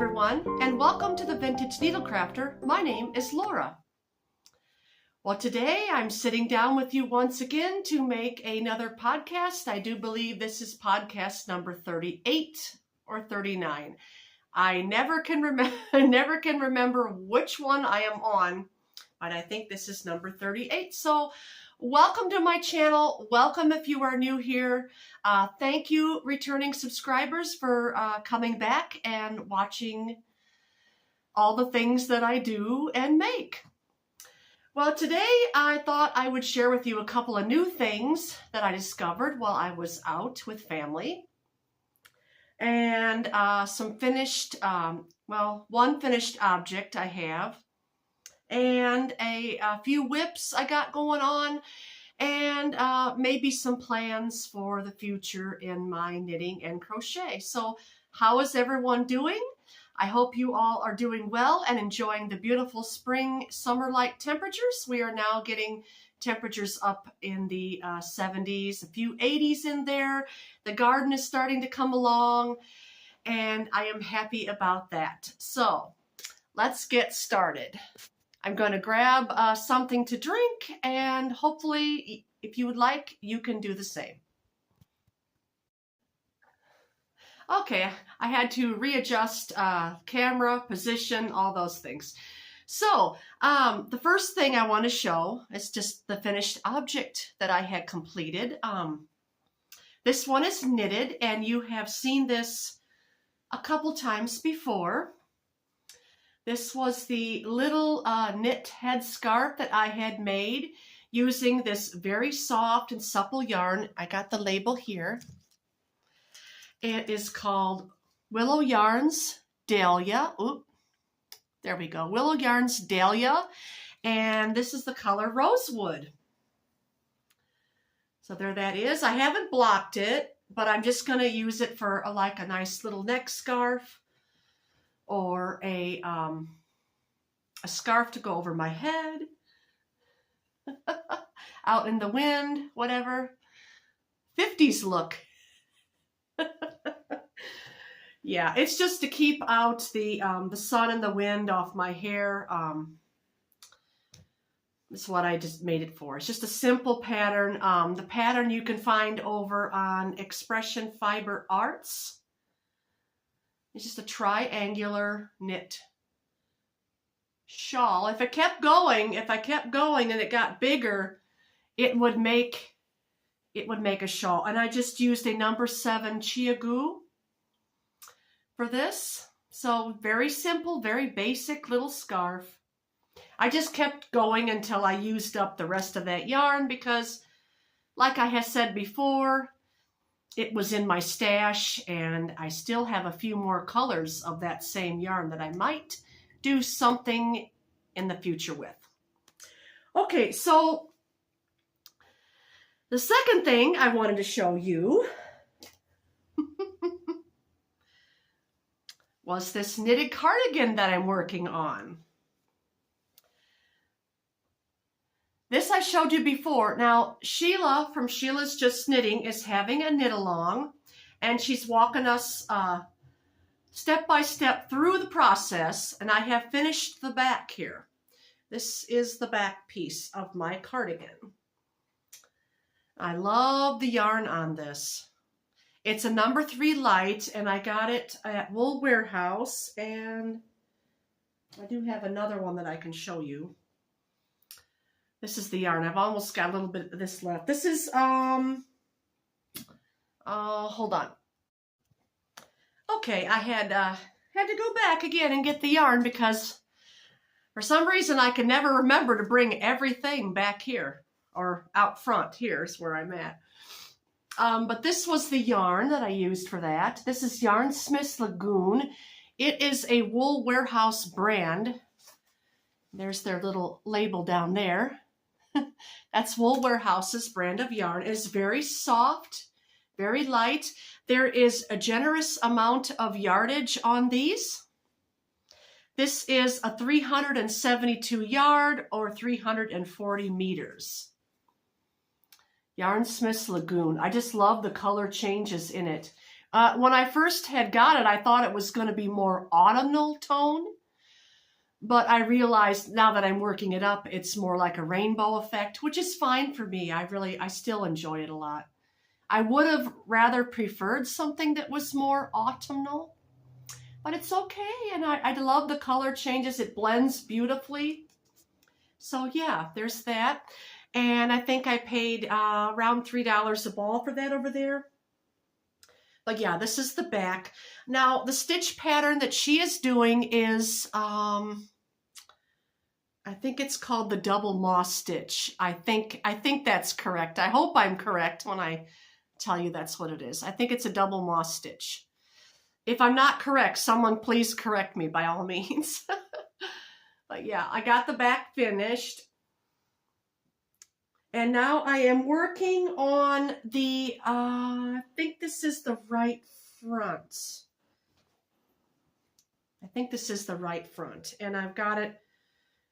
everyone, and welcome to the Vintage Needle Crafter. My name is Laura. Well, today I'm sitting down with you once again to make another podcast. I do believe this is podcast number 38 or 39. I never can remember which one I am on, but I think this is number 38. So welcome to my channel. Welcome if you are new here. Thank you, returning subscribers, for coming back and watching all the things that I do and make. Well, today I thought I would share with you a couple of new things that I discovered while I was out with family. And some finished, one finished object I have, and a few whips I got going on, and maybe some plans for the future in my knitting and crochet. So how is everyone doing? I hope you all are doing well and enjoying the beautiful spring, summer-like temperatures. We are now getting temperatures up in the 70s, a few 80s in there. The garden is starting to come along, and I am happy about that. So let's get started. I'm going to grab something to drink, and hopefully, if you would like, you can do the same. Okay, I had to readjust camera, position, all those things. So the first thing I want to show is just the finished object that I had completed. This one is knitted, and you have seen this a couple times before. This was the little knit headscarf that I had made using this very soft and supple yarn. I got the label here. It is called Willow Yarns Dahlia. Oop, there we go. Willow Yarns Dahlia. And this is the color Rosewood. So there that is. I haven't blocked it, but I'm just going to use it for like a nice little neck scarf, or a scarf to go over my head, out in the wind, whatever. 50s look. Yeah, it's just to keep out the sun and the wind off my hair. That's what I just made it for. It's just a simple pattern. The pattern you can find over on Expression Fiber Arts. It's just a triangular knit shawl. If I kept going and it got bigger, it would make a shawl. And I just used a number 7 Chia Goo for this. So very simple, very basic little scarf. I just kept going until I used up the rest of that yarn because, like I had said before, it was in my stash, and I still have a few more colors of that same yarn that I might do something in the future with. Okay, so the second thing I wanted to show you was this knitted cardigan that I'm working on. This I showed you before. Now, Sheila from Sheila's Just Knitting is having a knit along, and she's walking us step by step through the process, and I have finished the back here. This is the back piece of my cardigan. I love the yarn on this. It's a number 3 light, and I got it at Wool Warehouse, and I do have another one that I can show you. This is the yarn. I've almost got a little bit of this left. This is, hold on. Okay, I had to go back again and get the yarn because for some reason I can never remember to bring everything back here, or out front. Here's where I'm at. But this was the yarn that I used for that. This is Yarn Smith's Lagoon. It is a Wool Warehouse brand. There's their little label down there. That's Wool Warehouse's brand of yarn. It is very soft, very light. There is a generous amount of yardage on these. This is a 372 yard or 340 meters. Yarn Smith's Lagoon. I just love the color changes in it. When I first had got it, I thought it was going to be more autumnal tone, but I realized now that I'm working it up, it's more like a rainbow effect, which is fine for me. I still enjoy it a lot. I would have rather preferred something that was more autumnal, but it's okay. And I love the color changes. It blends beautifully. So yeah, there's that. And I think I paid around $3 a ball for that over there. But yeah, this is the back. Now, the stitch pattern that she is doing is, I think it's called the double moss stitch. I think that's correct. I hope I'm correct when I tell you that's what it is. I think it's a double moss stitch. If I'm not correct, someone please correct me by all means. But yeah, I got the back finished. And now I am working on the, I think this is the right front. I think this is the right front. And I've got it,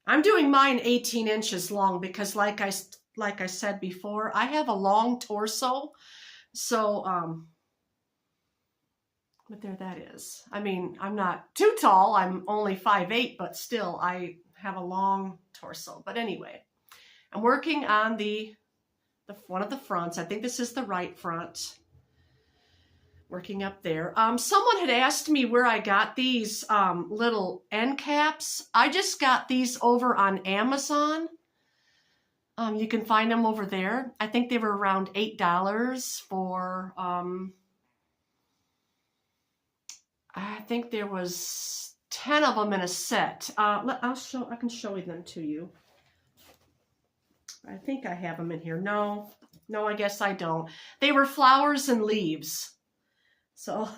I'm doing mine 18 inches long because like I said before, I have a long torso. So, but there that is. I mean, I'm not too tall. I'm only 5'8", but still I have a long torso. But anyway, I'm working on the one of the fronts. I think this is the right front. Working up there. Someone had asked me where I got these little end caps. I just got these over on Amazon. You can find them over there. I think they were around $8 for, I think there was 10 of them in a set. I can show them to you. I think I have them in here. No, I guess I don't. They were flowers and leaves. So,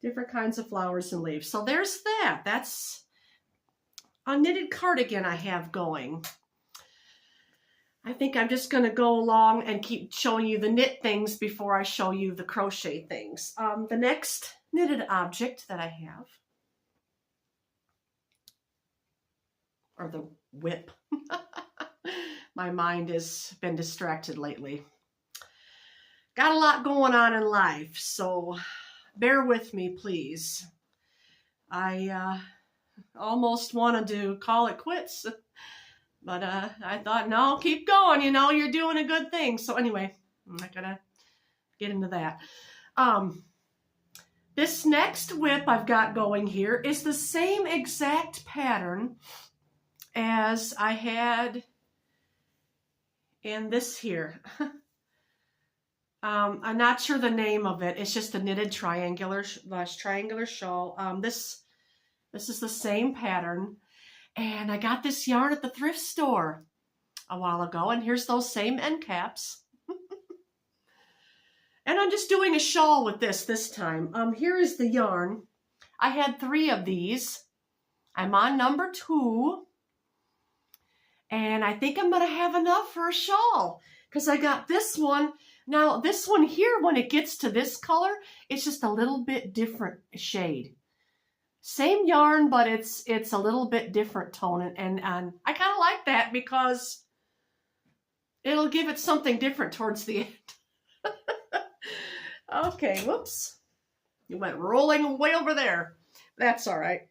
different kinds of flowers and leaves. So there's that. That's a knitted cardigan I have going. I think I'm just going to go along and keep showing you the knit things before I show you the crochet things. The next knitted object that I have, or the whip. My mind has been distracted lately. Got a lot going on in life, so bear with me, please. I almost wanted to call it quits, but I thought, no, keep going. You know, you're doing a good thing. So anyway, I'm not going to get into that. This next whip I've got going here is the same exact pattern as I had in this here. I'm not sure the name of it. It's just a knitted triangular shawl. This is the same pattern. And I got this yarn at the thrift store a while ago. And here's those same end caps. And I'm just doing a shawl with this time. Here is the yarn. I had 3 of these. I'm on number 2. And I think I'm going to have enough for a shawl. Because I got this one. Now, this one here, when it gets to this color, it's just a little bit different shade. Same yarn, but it's a little bit different tone. And I kind of like that because it'll give it something different towards the end. Okay, whoops. You went rolling way over there. That's all right.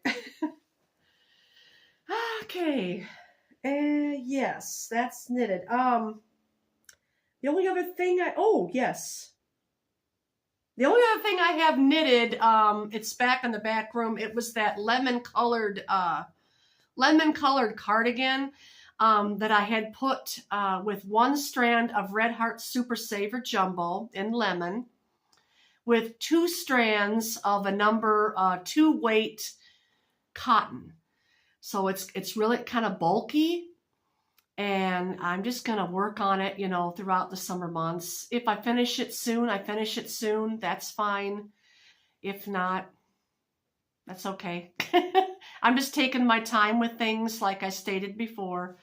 Okay. Yes, that's knitted. The only other thing the only other thing I have knitted, it's back in the back room. It was that lemon colored cardigan that I had put with 1 strand of Red Heart Super Saver Jumbo in lemon, with 2 strands of a number 2 weight cotton. So it's really kind of bulky. And I'm just going to work on it, you know, throughout the summer months. If I finish it soon, I finish it soon. That's fine. If not, that's okay. I'm just taking my time with things like I stated before.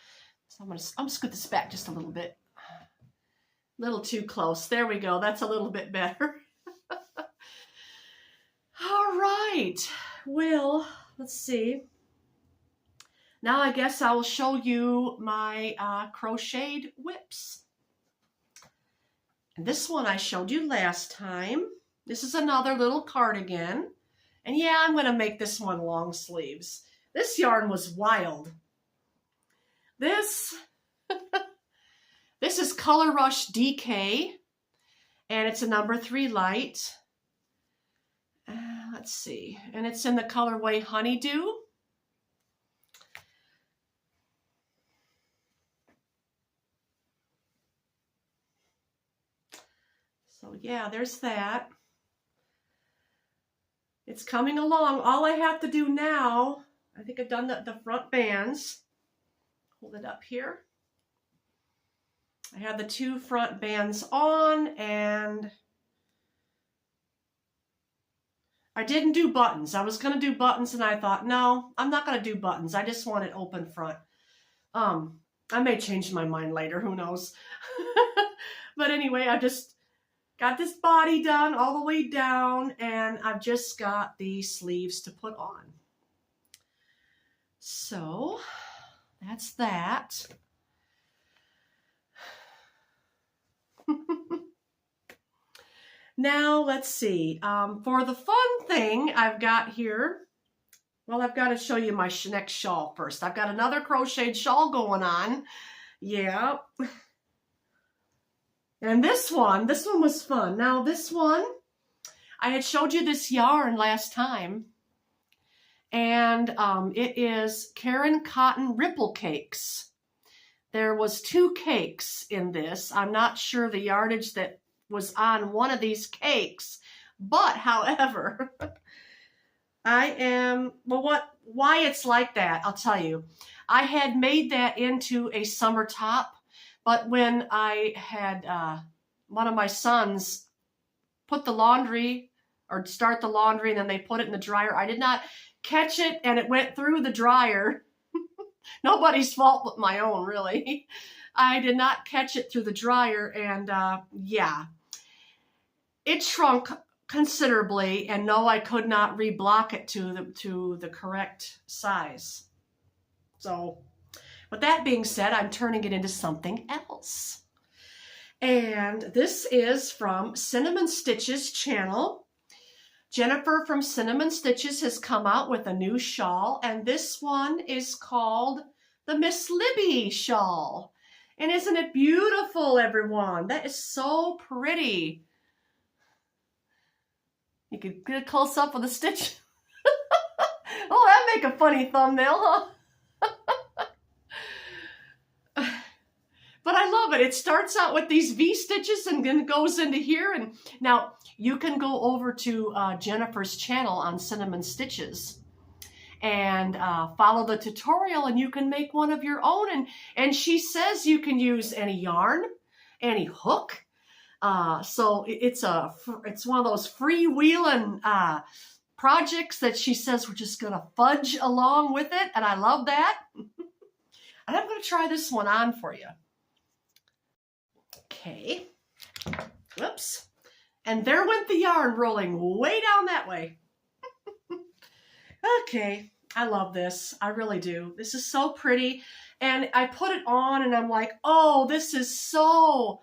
So I'm going to scoot this back just a little bit. A little too close. There we go. That's a little bit better. All right. Well, let's see. Now I guess I will show you my crocheted whips. And this one I showed you last time. This is another little cardigan. And yeah, I'm going to make this one long sleeves. This yarn was wild. This is Color Rush DK, and it's a number 3 light. Let's see, and it's in the colorway Honeydew. So yeah, there's that. It's coming along. All I have to do now, I think I've done the front bands. Hold it up here. I have the 2 front bands on, and I didn't do buttons. I was going to do buttons, and I thought, no, I'm not going to do buttons. I just want it open front. I may change my mind later. Who knows? But anyway, I just got this body done all the way down, and I've just got the sleeves to put on. So that's that. Now, let's see. For the fun thing I've got here, well, I've got to show you my next shawl first. I've got another crocheted shawl going on. Yeah. And this one was fun. Now, this one, I had showed you this yarn last time. And it is Karen Cotton Ripple Cakes. There was 2 cakes in this. I'm not sure the yardage that was on one of these cakes, but however, why it's like that, I'll tell you. I had made that into a summer top, but when I had one of my sons put the laundry, or start the laundry, and then they put it in the dryer, I did not catch it, and it went through the dryer. Nobody's fault but my own, really. I did not catch it through the dryer, and yeah. It shrunk considerably, and no, I could not reblock it to the correct size. So, with that being said, I'm turning it into something else. And this is from Cinnamon Stitches channel. Jennifer from Cinnamon Stitches has come out with a new shawl, and this one is called the Miss Libby shawl. And isn't it beautiful, everyone? That is so pretty. You could get a close up of the stitch. Oh, that'd make a funny thumbnail, huh? But I love it. It starts out with these V stitches and then goes into here. And now you can go over to Jennifer's channel on Cinnamon Stitches and follow the tutorial, and you can make one of your own. And she says you can use any yarn, any hook. So it's one of those freewheeling projects that she says we're just going to fudge along with it. And I love that. And I'm going to try this one on for you. Okay. Whoops. And there went the yarn rolling way down that way. Okay. I love this. I really do. This is so pretty. And I put it on and I'm like, oh, this is so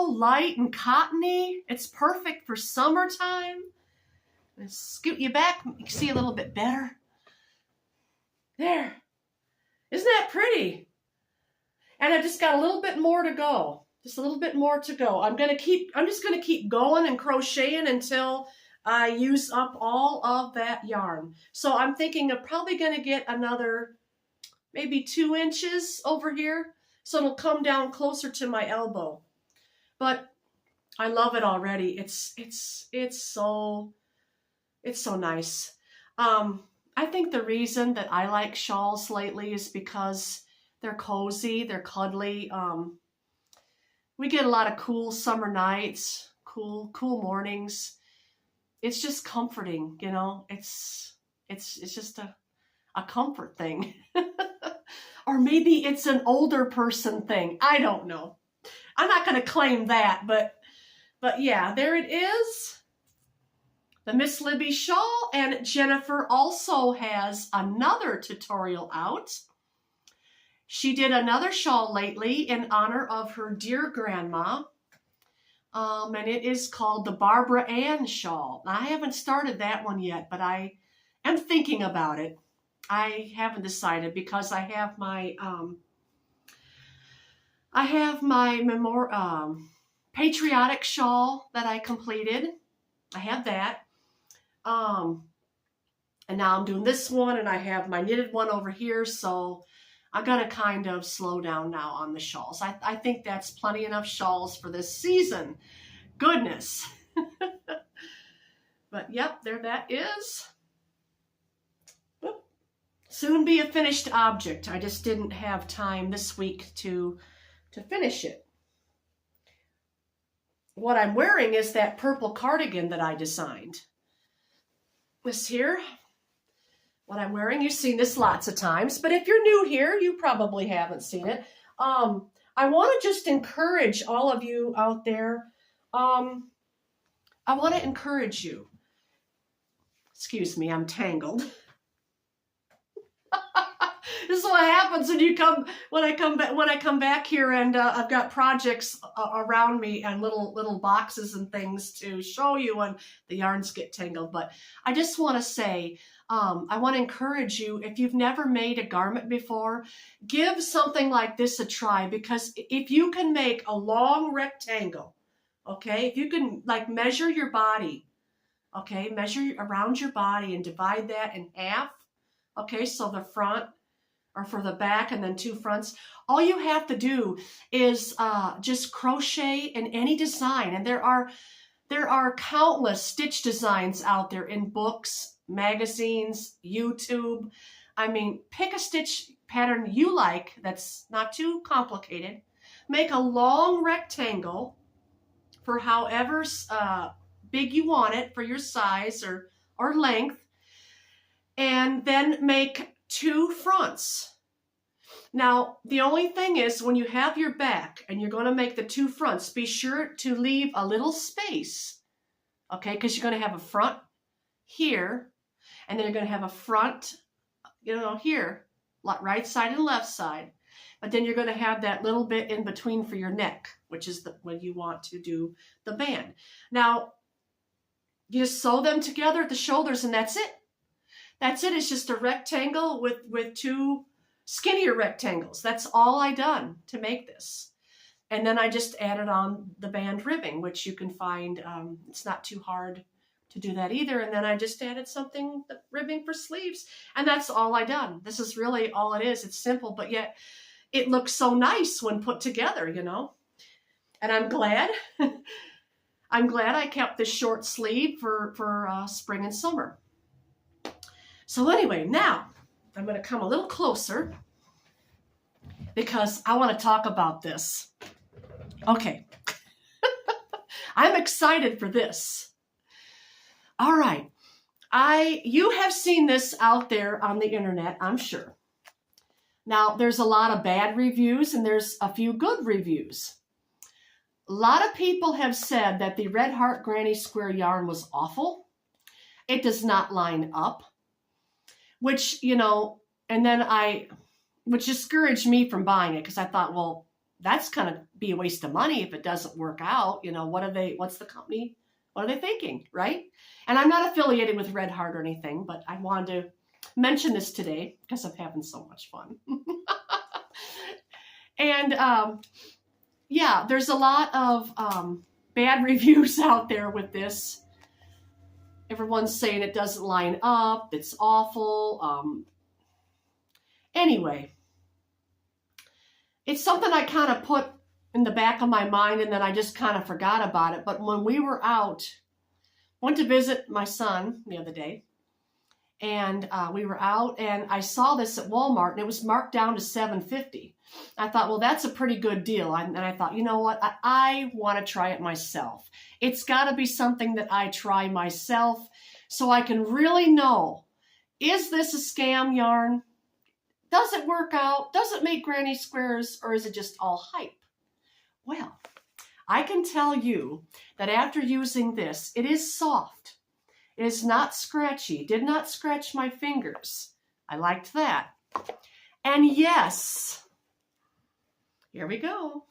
light and cottony. It's perfect for summertime. Let's scoot you back. You can see a little bit better. There. Isn't that pretty? And I just got a little bit more to go. Just a little bit more to go. I'm just gonna keep going and crocheting until I use up all of that yarn. So I'm thinking I'm probably gonna get another maybe 2 inches over here. So it'll come down closer to my elbow. But I love it already. It's so nice. I think the reason that I like shawls lately is because they're cozy, they're cuddly. We get a lot of cool summer nights, cool mornings. It's just comforting, you know. It's just a comfort thing. Or maybe it's an older person thing. I don't know. I'm not going to claim that, but yeah, there it is. The Miss Libby shawl, and Jennifer also has another tutorial out. She did another shawl lately in honor of her dear grandma. and it is called the Barbara Ann shawl. Now, I haven't started that one yet, but I am thinking about it. I haven't decided because I have my patriotic shawl that I completed. I have that. And now I'm doing this one, and I have my knitted one over here, so I'm going to kind of slow down now on the shawls. I think that's plenty enough shawls for this season. Goodness. But yep, there that is. Soon be a finished object. I just didn't have time this week to finish it. What I'm wearing is that purple cardigan that I designed. This here. What I'm wearing, you've seen this lots of times, but if you're new here, you probably haven't seen it. I want to just encourage all of you out there. I want to encourage you. Excuse me, I'm tangled. This is what happens when I come back here, and I've got projects around me and little boxes and things to show you when the yarns get tangled. But I just want to say, I want to encourage you, if you've never made a garment before, give something like this a try, because if you can make a long rectangle, okay, if you can like measure your body, okay, measure around your body and divide that in half, okay, so the front or for the back and then two fronts, all you have to do is just crochet in any design. And there are countless stitch designs out there in books, magazines, YouTube. I mean, pick a stitch pattern you like that's not too complicated. Make a long rectangle for however big you want it for your size or length, and then make two fronts. Now, the only thing is, when you have your back and you're going to make the two fronts, be sure to leave a little space, okay, because you're going to have a front here, and then you're going to have a front, here, right side and left side. But then you're going to have that little bit in between for your neck, which is when you want to do the band. Now, you just sew them together at the shoulders, and that's it. That's it. It's just a rectangle with two skinnier rectangles. That's all I done to make this. And then I just added on the band ribbing, which you can find. It's not too hard to do that either. And then I just added the ribbing for sleeves. And that's all I done. This is really all it is. It's simple, but yet it looks so nice when put together, And I'm glad. I'm glad I kept this short sleeve for spring and summer. So anyway, now I'm going to come a little closer because I want to talk about this. Okay. I'm excited for this. All right. You have seen this out there on the internet, I'm sure. Now, there's a lot of bad reviews and there's a few good reviews. A lot of people have said that the Red Heart Granny Square yarn was awful. It does not line up. Which discouraged me from buying it, because I thought, well, that's kind of be a waste of money if it doesn't work out. What's the company? What are they thinking, right? And I'm not affiliated with Red Heart or anything, but I wanted to mention this today because I'm having so much fun. And there's a lot of bad reviews out there with this. Everyone's saying it doesn't line up. It's awful. Anyway, it's something I kind of put in the back of my mind, and then I just kind of forgot about it. But when we were out, went to visit my son the other day, and we were out, and I saw this at Walmart, and it was marked down to $7.50. I thought, well, that's a pretty good deal. And I thought, you know what? I want to try it myself. It's got to be something that I try myself so I can really know, is this a scam yarn? Does it work out? Does it make granny squares, or is it just all hype? Well, I can tell you that after using this, it is soft. It is not scratchy. Did not scratch my fingers. I liked that. And yes, here we go.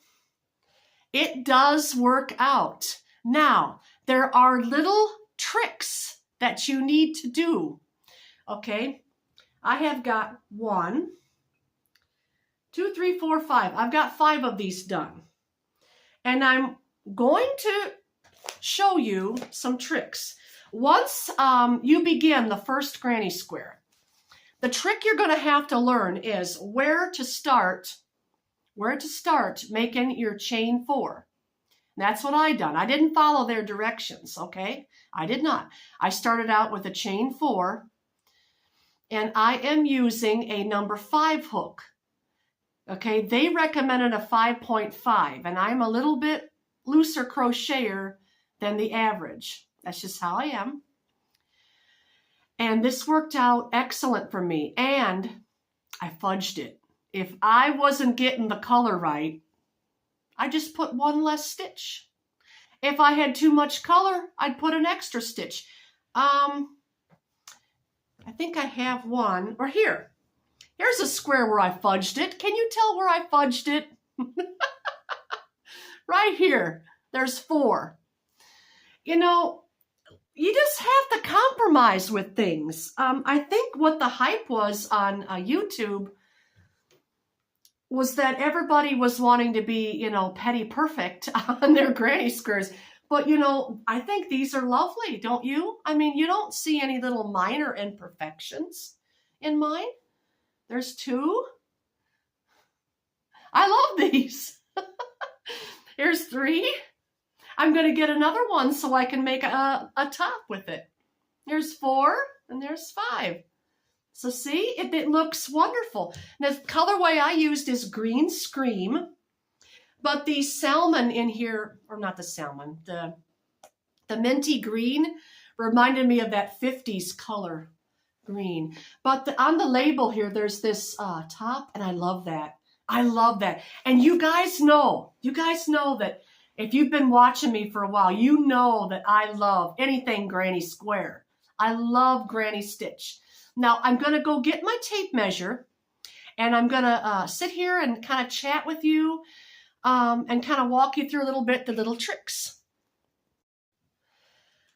It does work out. Now, there are little tricks that you need to do. Okay, I have got 1, 2, 3, 4, 5. I've got 5 of these done. And I'm going to show you some tricks. Once you begin the first granny square, the trick you're going to have to learn is where to start making your chain 4. That's what I done. I didn't follow their directions, okay? I did not. I started out with a chain 4, and I am using a number 5 hook. Okay, they recommended a 5.5, and I'm a little bit looser crocheter than the average. That's just how I am. And this worked out excellent for me, and I fudged it. If I wasn't getting the color right, I just put 1 less stitch. If I had too much color, I'd put an extra stitch. I think I have one, or here's a square where I fudged it. Can you tell where I fudged it? Right here, there's 4. You know, you just have to compromise with things. I think what the hype was on YouTube was that everybody was wanting to be, you know, petty perfect on their granny squares. But, you know, I think these are lovely, don't you? I mean, you don't see any little minor imperfections in mine. There's 2. I love these. Here's 3. I'm going to get another one so I can make a top with it. There's 4, and there's 5. So see, it looks wonderful. Now, the colorway I used is Green Scream, but the salmon in here, or not the salmon, the minty green reminded me of that 50s color green. But on the label here, there's this top, and I love that. I love that. And you guys know that if you've been watching me for a while, you know that I love anything granny square. I love granny stitch. Now, I'm going to go get my tape measure, and I'm going to sit here and kind of chat with you and kind of walk you through a little bit the little tricks.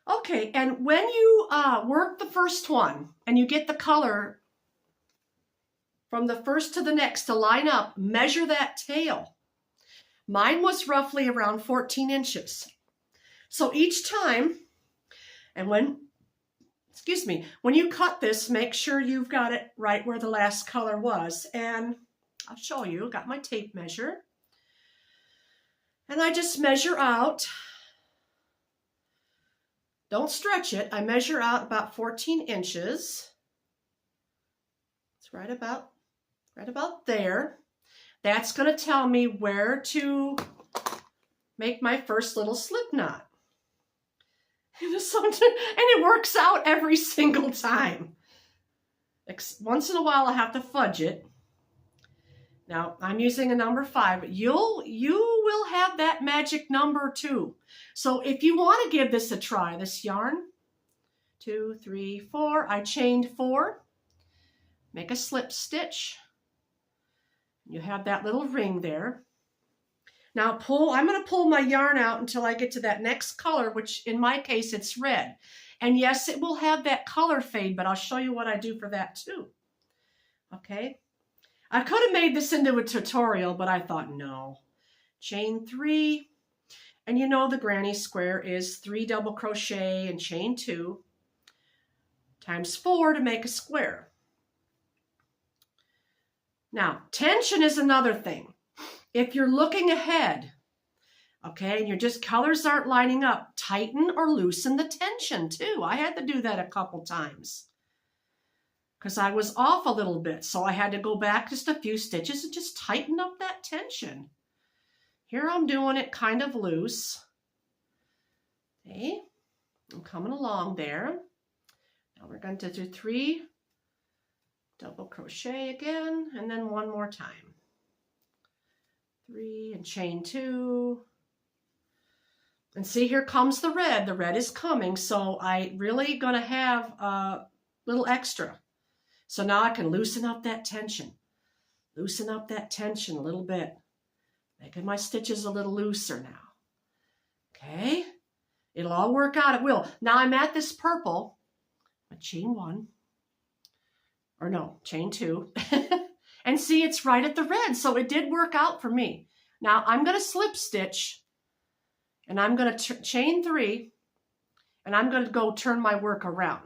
Okay, and when you work the first one and you get the color from the first to the next to line up, measure that tail. Mine was roughly around 14 inches. So each time, and when you cut this, make sure you've got it right where the last color was. And I'll show you, got my tape measure. And I just measure out. Don't stretch it. I measure out about 14 inches. It's right about there. That's going to tell me where to make my first little slip knot. And it works out every single time. Once in a while I have to fudge it. Now I'm using a number 5. You will have that magic number too. So if you want to give this a try, this yarn, 2, 3, 4, I chained 4, make a slip stitch. You have that little ring there. Now I'm going to pull my yarn out until I get to that next color, which in my case, it's red. And yes, it will have that color fade, but I'll show you what I do for that too. Okay. I could have made this into a tutorial, but I thought, no. Chain 3. And you know the granny square is 3 double crochet and chain 2 times 4 to make a square. Now, tension is another thing. If you're looking ahead, okay, and your colors aren't lining up, tighten or loosen the tension too. I had to do that a couple times because I was off a little bit. So I had to go back just a few stitches and just tighten up that tension. Here I'm doing it kind of loose. Okay, I'm coming along there. Now we're going to do 3 double crochet again, and then 1 more time. 3 and chain 2. And see, here comes the red. The red is coming, so I really gonna have a little extra. So now I can loosen up that tension. Loosen up that tension a little bit. Making my stitches a little looser now. Okay, it'll all work out, it will. Now I'm at this purple, I chain 1, or no, chain 2, and see it's right at the red, so it did work out for me. Now I'm going to slip stitch, and I'm going to chain 3, and I'm going to go turn my work around,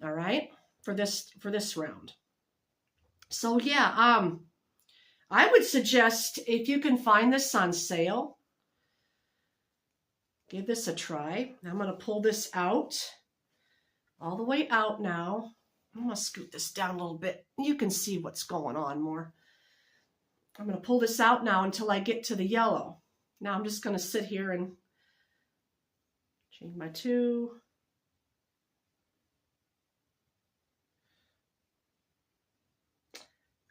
all right, for this round. So yeah, I would suggest if you can find this on sale, give this a try. I'm going to pull this out, all the way out now. I'm going to scoot this down a little bit. You can see what's going on more. I'm going to pull this out now until I get to the yellow. Now I'm just going to sit here and chain my 2.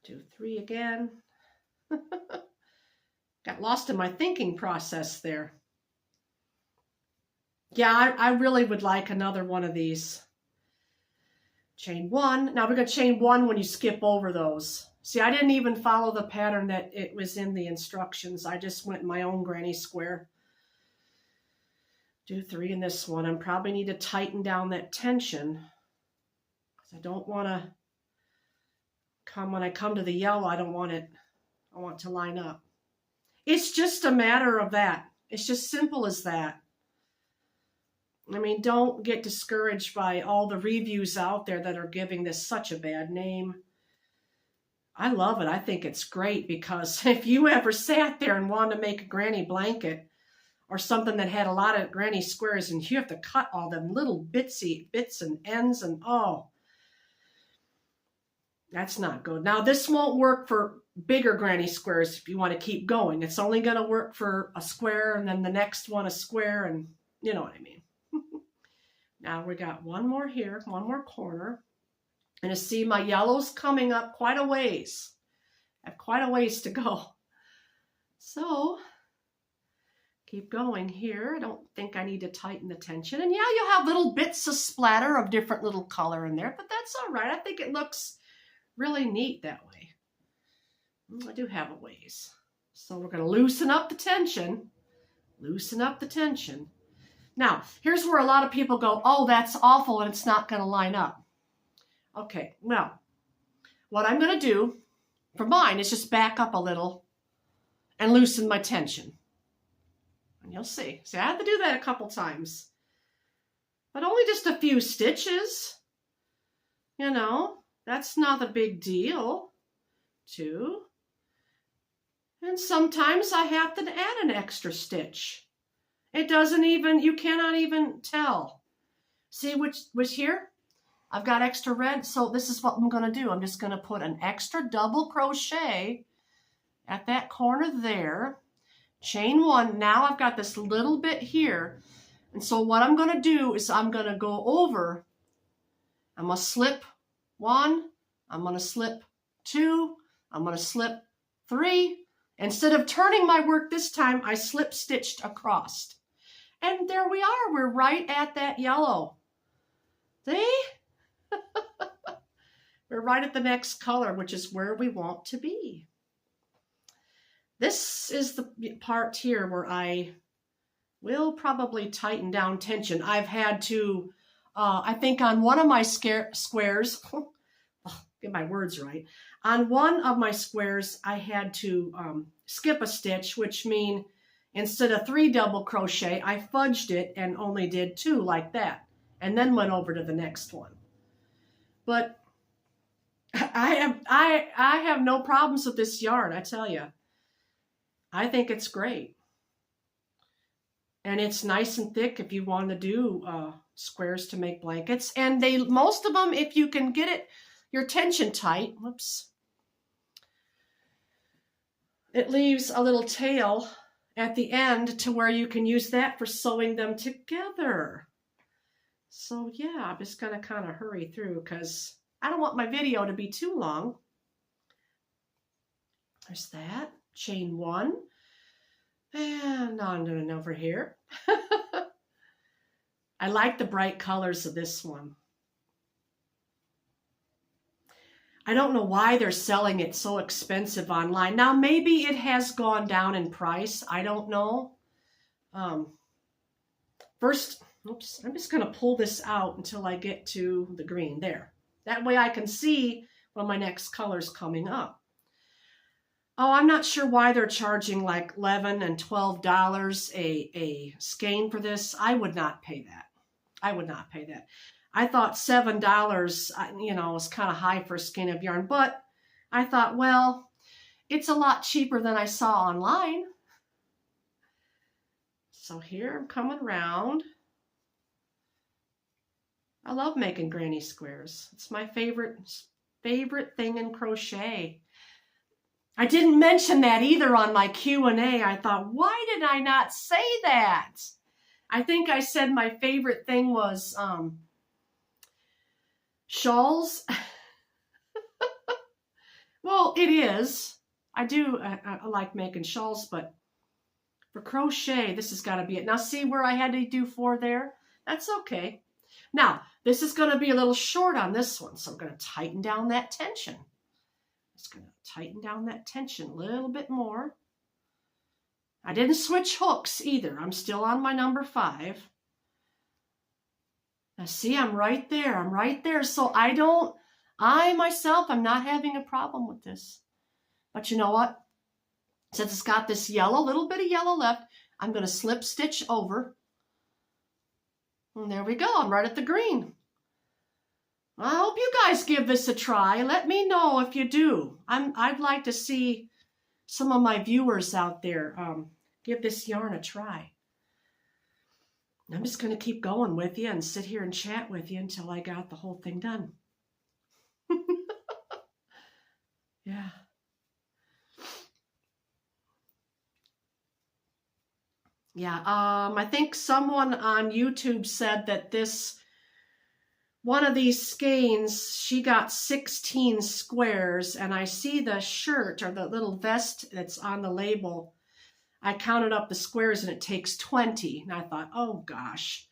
Do 3 again. Got lost in my thinking process there. Yeah, I really would like another one of these. Chain 1. Now we're going to chain 1 when you skip over those. See, I didn't even follow the pattern that it was in the instructions. I just went my own granny square. Do 3 in this one. I probably need to tighten down that tension, because I don't want to when I come to the yellow, I want it to line up. It's just a matter of that. It's just simple as that. I mean, don't get discouraged by all the reviews out there that are giving this such a bad name. I love it. I think it's great, because if you ever sat there and wanted to make a granny blanket or something that had a lot of granny squares, and you have to cut all them little bits and ends, and oh, that's not good. Now, this won't work for bigger granny squares if you want to keep going. It's only going to work for a square, and then the next one a square, and you know what I mean. Now we got one more here, one more corner. And you see my yellow's coming up quite a ways. I have quite a ways to go. So keep going here. I don't think I need to tighten the tension. And yeah, you'll have little bits of splatter of different little color in there, but that's all right. I think it looks really neat that way. I do have a ways. So we're going to loosen up the tension. Loosen up the tension. Now, here's where a lot of people go, oh, that's awful, and it's not going to line up. Okay, well, what I'm going to do for mine is just back up a little and loosen my tension. And you'll see. See, I had to do that a couple times. But only just a few stitches. You know, that's not a big deal. 2. And sometimes I have to add an extra stitch. It doesn't even, you cannot even tell. See which here? I've got extra red, so this is what I'm going to do. I'm just going to put an extra double crochet at that corner there. Chain 1. Now I've got this little bit here. And so what I'm going to do is I'm going to go over. I'm going to slip 1. I'm going to slip 2. I'm going to slip 3. Instead of turning my work this time, I slip stitched across. And there we are. We're right at that yellow. See? We're right at the next color, which is where we want to be. This is the part here where I will probably tighten down tension. I've had to, I think on one of my squares, get my words right, on one of my squares, I had to skip a stitch, which means instead of 3 double crochet, I fudged it and only did 2 like that, and then went over to the next one. But I have no problems with this yarn, I tell you. I think it's great. And it's nice and thick if you want to do squares to make blankets. And most of them, if you can get it, your tension tight, whoops, it leaves a little tail at the end to where you can use that for sewing them together. So yeah, I'm just going to kind of hurry through because I don't want my video to be too long. There's that. Chain 1. And on and over here. I like the bright colors of this one. I don't know why they're selling it so expensive online. Now, maybe it has gone down in price. I don't know. First, oops, I'm just going to pull this out until I get to the green. There. That way I can see when my next color's coming up. Oh, I'm not sure why they're charging like $11 and $12 a skein for this. I would not pay that. I would not pay that. I thought $7, you know, was kind of high for a skein of yarn, but I thought, well, it's a lot cheaper than I saw online. So here I'm coming around. I love making granny squares. It's my favorite thing in crochet. I didn't mention that either on my Q&A. I thought, why did I not say that? I think I said my favorite thing was shawls. Well, it is. I like making shawls, but for crochet, this has got to be it. Now, see where I had to do 4 there? That's okay. Now, this is going to be a little short on this one, so I'm going to tighten down that tension. Just going to tighten down that tension a little bit more. I didn't switch hooks either. I'm still on my number 5. Now, see, I'm right there. I'm right there. So I myself, I'm not having a problem with this. But you know what? Since it's got this little bit of yellow left, I'm going to slip stitch over. And there we go. I'm right at the green. I hope you guys give this a try. Let me know if you do. I'd like to see some of my viewers out there give this yarn a try. I'm just going to keep going with you and sit here and chat with you until I got the whole thing done. Yeah. Yeah, I think someone on YouTube said that one of these skeins, she got 16 squares, and I see the shirt or the little vest that's on the label. I counted up the squares and it takes 20. And I thought, oh gosh.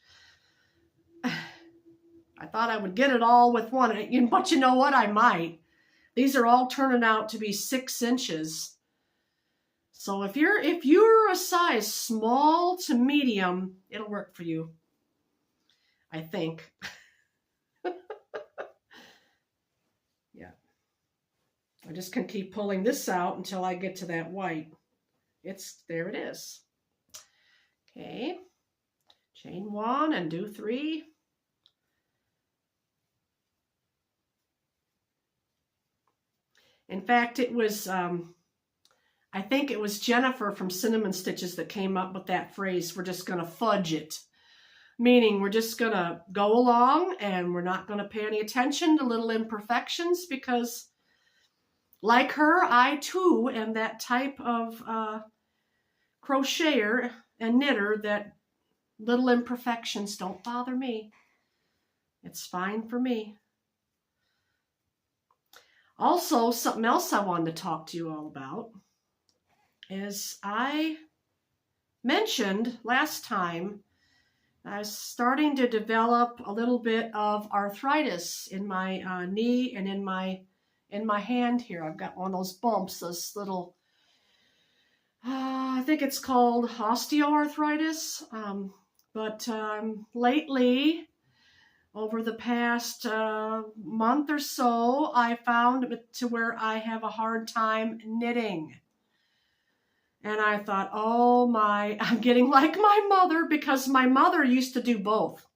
I thought I would get it all with one, but you know what? I might. These are all turning out to be 6 inches. So if you're a size small to medium, it'll work for you. I think. Yeah. I just can keep pulling this out until I get to that white. There it is. Okay. Chain 1 and do 3. In fact, it was I think it was Jennifer from Cinnamon Stitches that came up with that phrase, we're just going to fudge it. Meaning we're just going to go along and we're not going to pay any attention to little imperfections because like her, I too am that type of crocheter and knitter that little imperfections don't bother me. It's fine for me. Also, something else I wanted to talk to you all about is I mentioned last time I was starting to develop a little bit of arthritis in my knee and in my hand here. I've got one of those bumps, those little, I think it's called osteoarthritis. But lately, over the past month or so, I found to where I have a hard time knitting. And I thought, oh my, I'm getting like my mother, because my mother used to do both.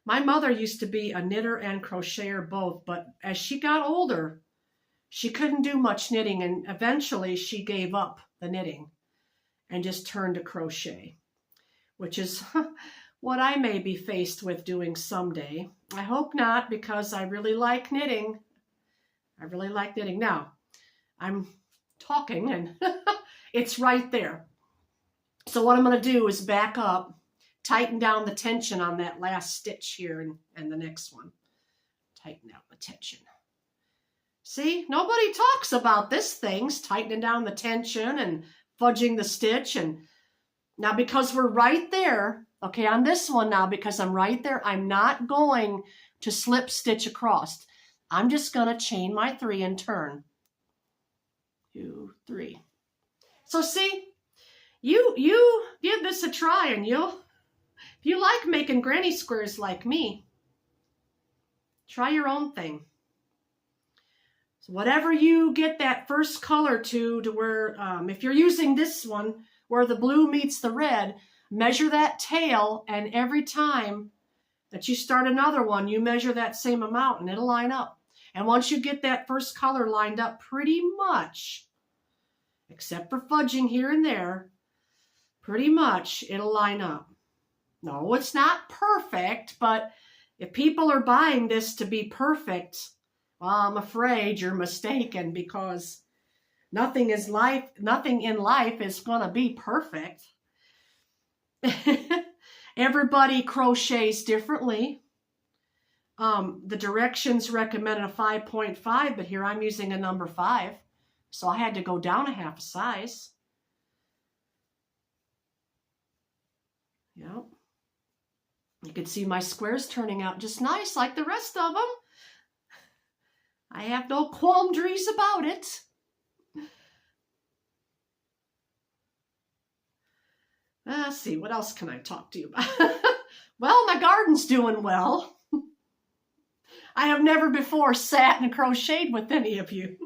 My mother used to be a knitter and crocheter both, but as she got older, she couldn't do much knitting, and eventually she gave up the knitting and just turned to crochet, which is what I may be faced with doing someday. I hope not, because I really like knitting. I really like knitting. Now, I'm talking and it's right there. So what I'm going to do is back up, tighten down the tension on that last stitch here and the next one. Tighten down the tension. See, nobody talks about this things, tightening down the tension and fudging the stitch. And now because we're right there, okay, on this one now, because I'm right there, I'm not going to slip stitch across. I'm just going to chain my 3 and turn. 2, 3. So see, you give this a try, and if you like making granny squares like me, try your own thing. So whatever you get that first color to where, if you're using this one, where the blue meets the red, measure that tail, and every time that you start another one, you measure that same amount, and it'll line up. And once you get that first color lined up pretty much, except for fudging here and there, pretty much it'll line up. No, it's not perfect, but if people are buying this to be perfect, well, I'm afraid you're mistaken, because nothing in life is going to be perfect. Everybody crochets differently. The directions recommended a 5.5, but here I'm using a number 5. So I had to go down a half a size. Yep. You can see my squares turning out just nice like the rest of them. I have no qualms about it. Let's see, what else can I talk to you about? Well, my garden's doing well. I have never before sat and crocheted with any of you.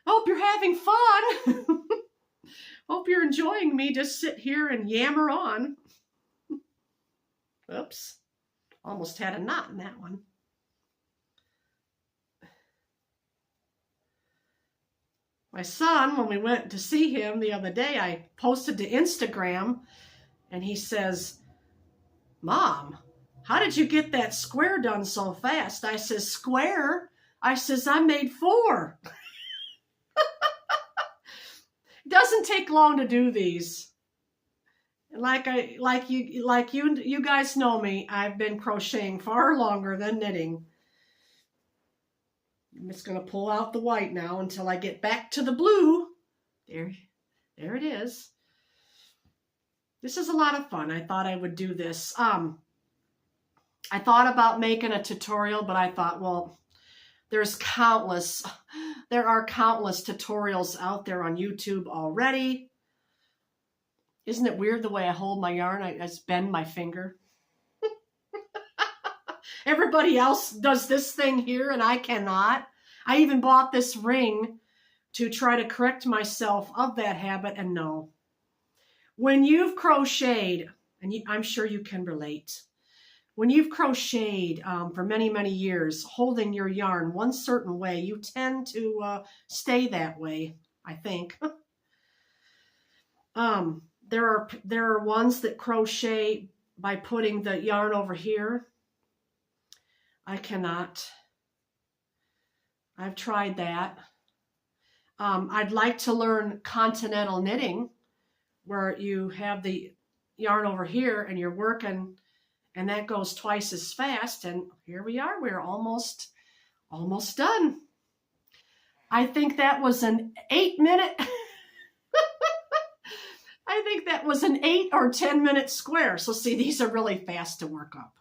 Hope you're having fun. Hope you're enjoying me just sit here and yammer on. Oops, almost had a knot in that one. My son, when we went to see him the other day, I posted to Instagram, and he says, "Mom, how did you get that square done so fast?" I says, "Square?" I says, "I made 4. It doesn't take long to do these. Like you guys know me, I've been crocheting far longer than knitting. I'm just going to pull out the white now until I get back to the blue. There it is. This is a lot of fun. I thought I would do this. I thought about making a tutorial, but I thought, well, there are countless tutorials out there on YouTube already. Isn't it weird the way I hold my yarn? I just bend my finger. Everybody else does this thing here, and I cannot. I even bought this ring to try to correct myself of that habit, and no. When you've crocheted, and I'm sure you can relate, when you've crocheted for many, many years, holding your yarn one certain way, you tend to stay that way, I think. There are ones that crochet by putting the yarn over here. I cannot. I've tried that. I'd like to learn continental knitting, where you have the yarn over here and you're working, and that goes twice as fast. And here we are. We're almost done. I think that was an 8-minute. I think that was an 8 or 10-minute square. So see, these are really fast to work up.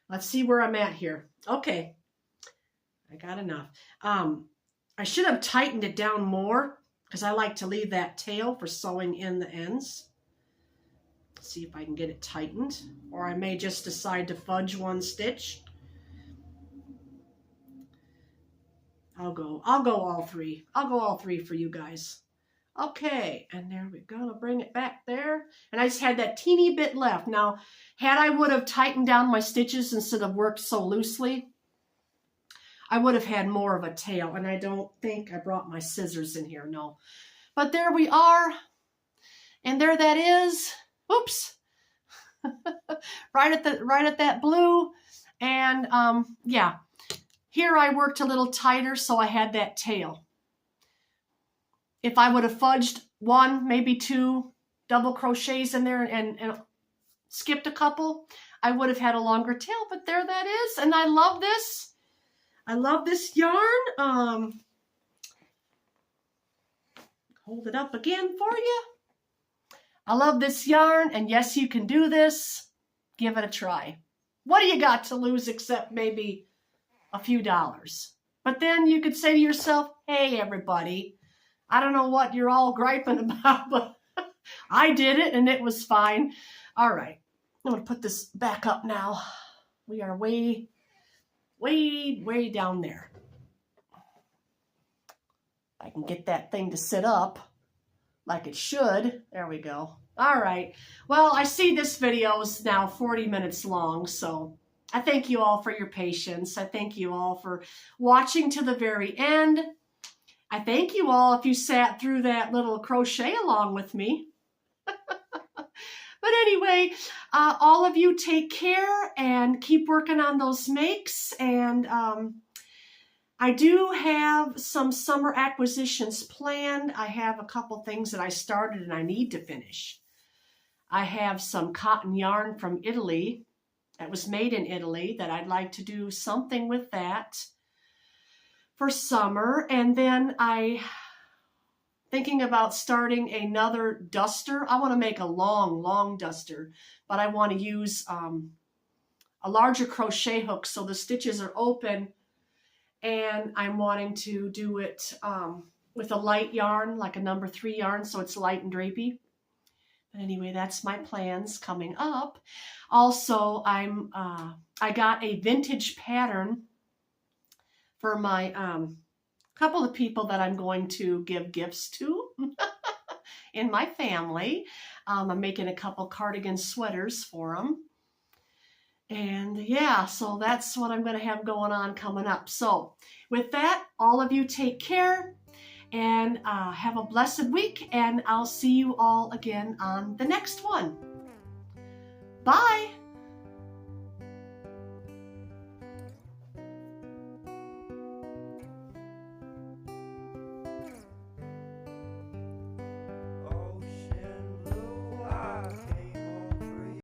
Let's see where I'm at here. Okay, I got enough. I should have tightened it down more, because I like to leave that tail for sewing in the ends. Let's see if I can get it tightened, or I may just decide to fudge one stitch. I'll go all 3. I'll go all 3 for you guys. Okay, and there we go. I'll bring it back there. And I just had that teeny bit left. Now, had I would have tightened down my stitches instead of worked so loosely, I would have had more of a tail. And I don't think I brought my scissors in here, no. But there we are. And there that is. Oops. right at that blue. And yeah, here I worked a little tighter, so I had that tail. If I would have fudged 1, maybe 2 double crochets in there and skipped a couple, I would have had a longer tail, but there that is. And I love this. I love this yarn. Hold it up again for you. I love this yarn, and yes, you can do this. Give it a try. What do you got to lose except maybe a few dollars? But then you could say to yourself, hey, everybody, I don't know what you're all griping about, but I did it and it was fine. All right, I'm going to put this back up now. We are way down there. I can get that thing to sit up like it should. There we go. All right. Well, I see this video is now 40 minutes long, so I thank you all for your patience. I thank you all for watching to the very end. I thank you all if you sat through that little crochet along with me. But anyway, all of you take care and keep working on those makes. And I do have some summer acquisitions planned. I have a couple things that I started and I need to finish. I have some cotton yarn from Italy that was made in Italy that I'd like to do something with that for summer. And then thinking about starting another duster. I want to make a long duster, but I want to use a larger crochet hook so the stitches are open, and I'm wanting to do it with a light yarn, like a number 3 yarn, so it's light and drapey. But anyway, that's my plans coming up. Also, I got a vintage pattern for my couple of people that I'm going to give gifts to in my family. I'm making a couple cardigan sweaters for them. And yeah, so that's what I'm going to have going on coming up. So with that, all of you take care and have a blessed week. And I'll see you all again on the next one. Bye.